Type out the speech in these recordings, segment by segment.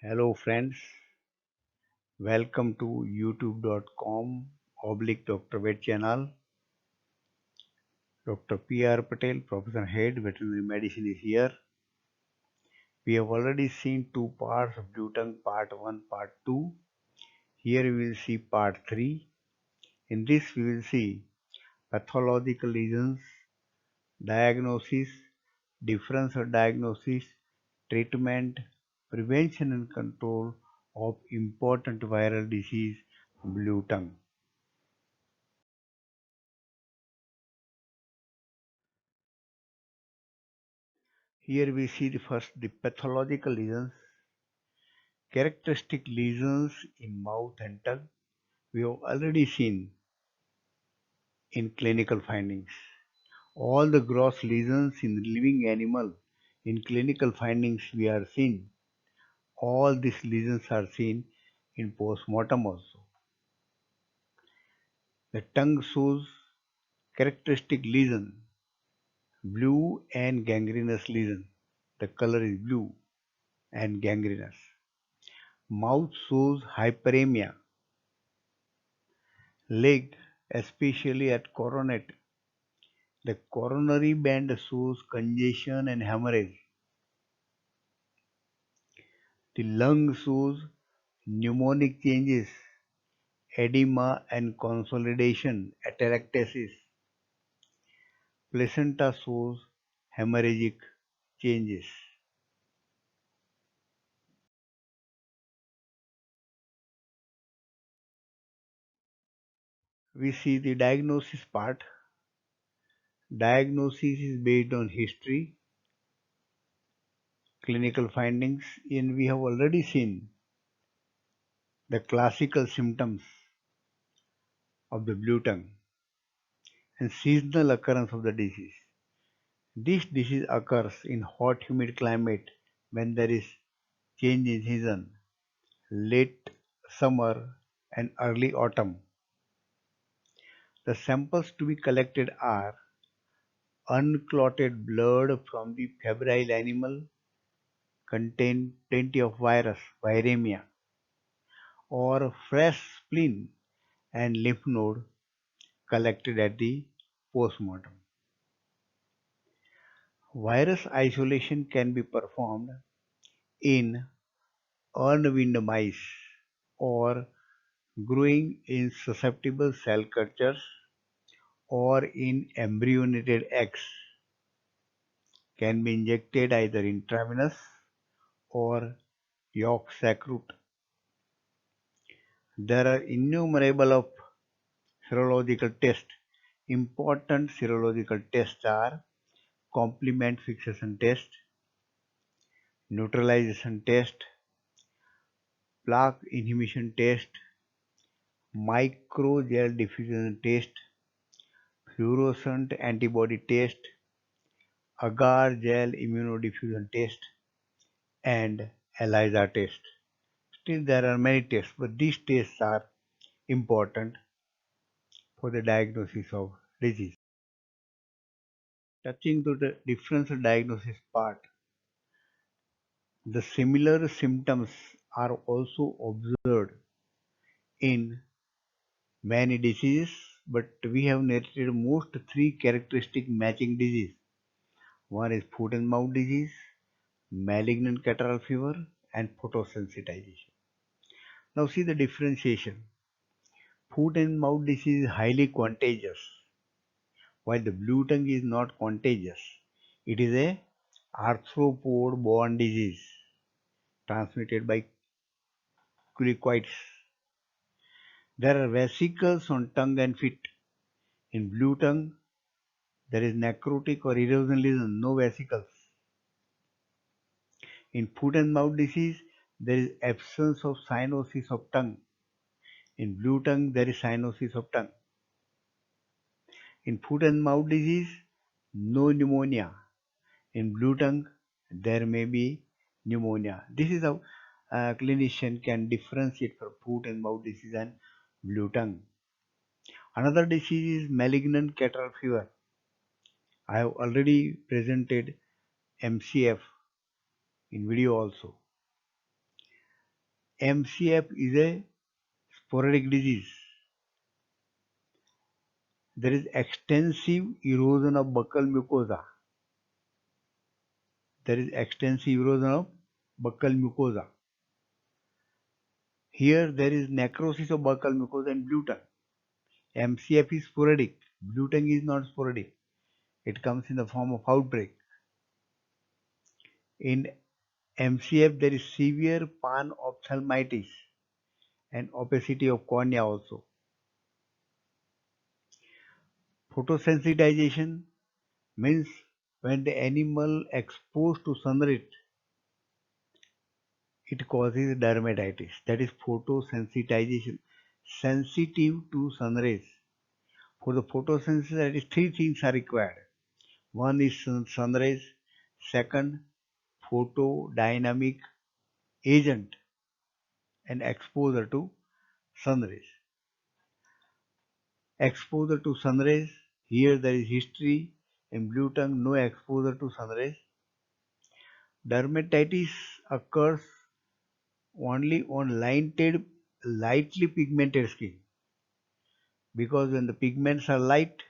Hello friends, welcome to youtube.com/ Dr. Vet channel. Dr. P.R. Patel, Professor Head Veterinary Medicine is here. We have already seen two parts of blue tongue, part 1, part 2. Here we will see part 3. In this we will see pathological lesions, diagnosis, difference of diagnosis, treatment, prevention and control of important viral disease, blue tongue. Here we see the pathological lesions, characteristic lesions in mouth and tongue. We have already seen in clinical findings. All the gross lesions in living animal in clinical findings we are seen. All these lesions are seen in postmortem also. The tongue shows characteristic lesion, blue and gangrenous lesion. The color is blue and gangrenous. Mouth shows hyperemia. Leg, especially at coronate. The coronary band shows congestion and hemorrhage. The lung shows pneumonic changes, edema and consolidation, atelectasis. Placenta shows hemorrhagic changes. We see the diagnosis part. Diagnosis is based on history, clinical findings, and we have already seen the classical symptoms of the blue tongue and seasonal occurrence of the disease. This disease occurs in hot humid climate when there is change in season, late summer and early autumn. The samples to be collected are unclotted blood from the febrile animal contain plenty of virus, viremia, or fresh spleen and lymph node collected at the postmortem. Virus isolation can be performed in unweaned mice or growing in susceptible cell cultures or in embryonated eggs, can be injected either intravenous or yolk sac route. There are innumerable of serological tests. Important serological tests are complement fixation test, neutralization test, plaque inhibition test, microgel diffusion test, fluorescent antibody test, agar gel immunodiffusion test, and ELISA test. Still, there are many tests, but these tests are important for the diagnosis of disease. Touching to the differential diagnosis part, the similar symptoms are also observed in many diseases, but we have narrated most three characteristic matching disease. One is foot and mouth disease, malignant catarrhal fever, and photosensitization. Now see the differentiation. Foot and mouth disease is highly contagious, while the blue tongue is not contagious. It is a arthropod-borne disease transmitted by cricoids. There are vesicles on tongue and feet. In blue tongue, there is necrotic or erosion lesion, no vesicles. In foot and mouth disease, there is absence of cyanosis of tongue. In blue tongue, there is cyanosis of tongue. In foot and mouth disease, no pneumonia. In blue tongue, there may be pneumonia. This is how a clinician can differentiate for foot and mouth disease and blue tongue. Another disease is malignant catarrhal fever. I have already presented MCF in video also. MCF is a sporadic disease. There is extensive erosion of buccal mucosa. There is extensive erosion of buccal mucosa. Here there is necrosis of buccal mucosa and blue tongue. MCF is sporadic. Blue tongue is not sporadic. It comes in the form of outbreak. In MCF there is severe panophthalmitis and opacity of cornea also. Photosensitization means when the animal exposed to sunlight, it causes dermatitis. That is photosensitization. Sensitive to sun rays. For the photosensitization, three things are required. One is sun rays. Second, photodynamic agent and exposure to sun rays. Exposure to sun rays. Here there is history. In blue tongue, no exposure to sun rays. Dermatitis occurs only on lightly pigmented skin, because when the pigments are light,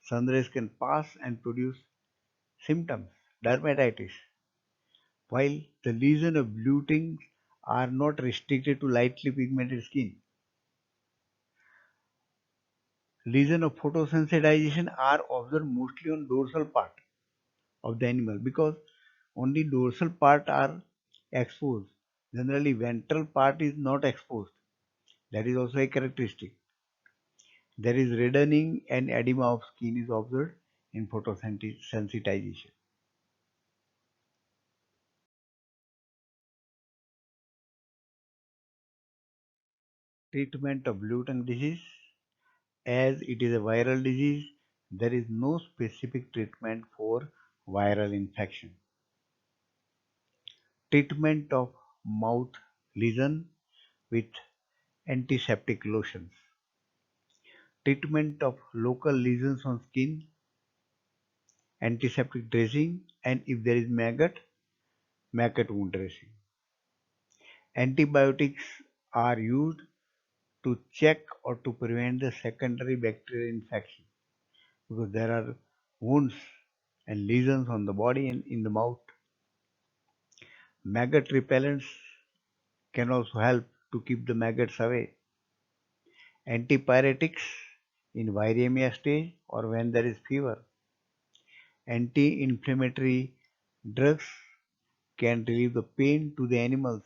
sun rays can pass and produce symptoms, dermatitis, while the lesion of blue tongue are not restricted to lightly pigmented skin. Lesion of photosensitization are observed mostly on dorsal part of the animal, because only dorsal part are exposed. Generally, ventral part is not exposed. That is also a characteristic. There is reddening and edema of skin is observed in photosensitization. Treatment of blue tongue disease. As it is a viral disease, there is no specific treatment for viral infection. Treatment of mouth lesion with antiseptic lotions. Treatment of local lesions on skin, antiseptic dressing, and if there is maggot wound dressing. Antibiotics are used to check or to prevent the secondary bacterial infection, because there are wounds and lesions on the body and in the mouth. Maggot repellents can also help to keep the maggots away. Antipyretics in viremia stage or when there is fever. Anti-inflammatory drugs can relieve the pain to the animals.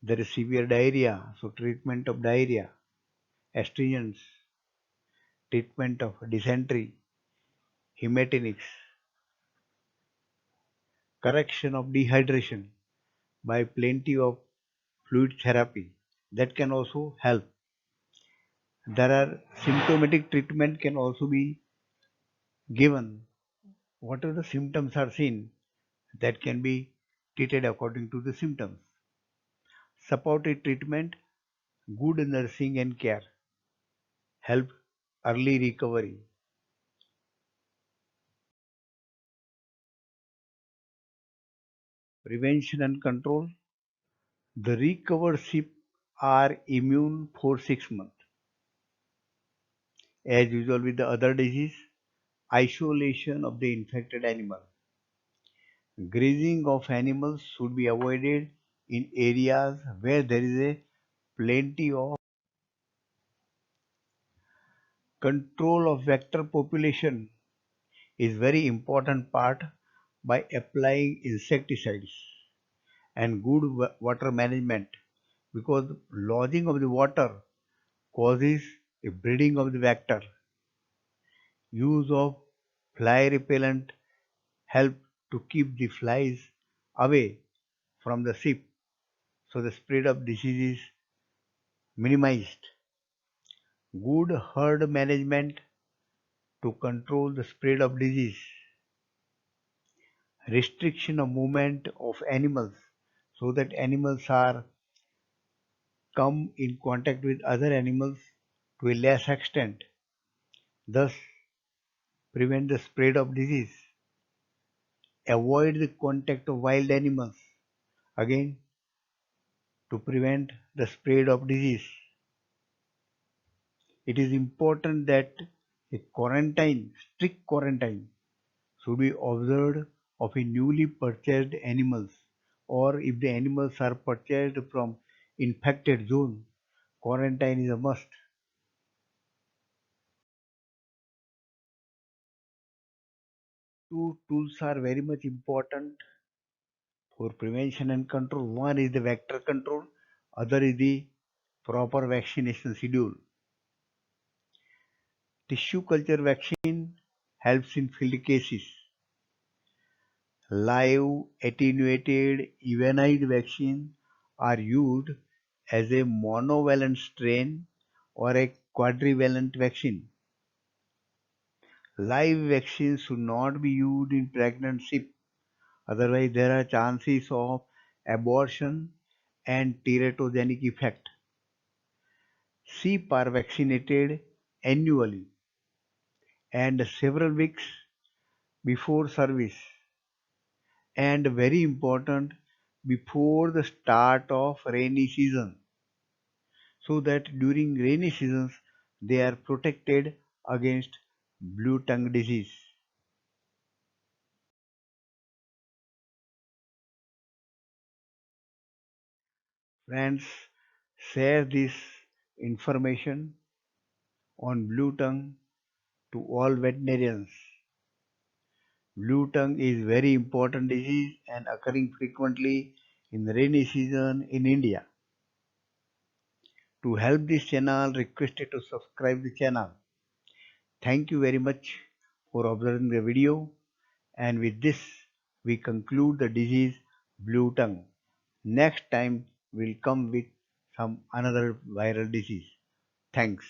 There is severe diarrhea, so treatment of diarrhea. Astringents, treatment of dysentery. Hematinics, correction of dehydration by plenty of fluid therapy, that can also help. There are symptomatic treatment can also be given. Whatever the symptoms are seen, that can be treated according to the symptoms. Supportive treatment, good nursing and care, help early recovery. Prevention and control, the recovered sheep are immune for 6 months. As usual with the other disease, isolation of the infected animal. Grazing of animals should be avoided in areas where there is a plenty of control of vector population is very important part by applying insecticides and good water management, because lodging of the water causes a breeding of the vector. Use of fly repellent help to keep the flies away from the sheep, so the spread of disease is minimized. Good herd management to control the spread of disease. Restriction of movement of animals, so that animals are come in contact with other animals to a less extent, thus prevent the spread of disease. Avoid the contact of wild animals, again to prevent the spread of disease. It is important that strict quarantine should be observed of a newly purchased animals, or if the animals are purchased from infected zone, quarantine is a must. Two tools are very much important for prevention and control. One is the vector control, other is the proper vaccination schedule. Tissue culture vaccine helps in field cases. Live attenuated evenized vaccine are used as a monovalent strain or a quadrivalent vaccine. Live vaccines should not be used in pregnant sheep, otherwise there are chances of abortion and teratogenic effect. Sheep are vaccinated annually and several weeks before service, and very important, before the start of rainy season, so that during rainy seasons they are protected against blue tongue disease. Friends, share this information on blue tongue to all veterinarians. Blue tongue is very important disease and occurring frequently in the rainy season in India. To help this channel, requested to subscribe the channel. Thank you very much for observing the video, and with this we conclude the disease blue tongue. Next time we'll come with some another viral disease. Thanks.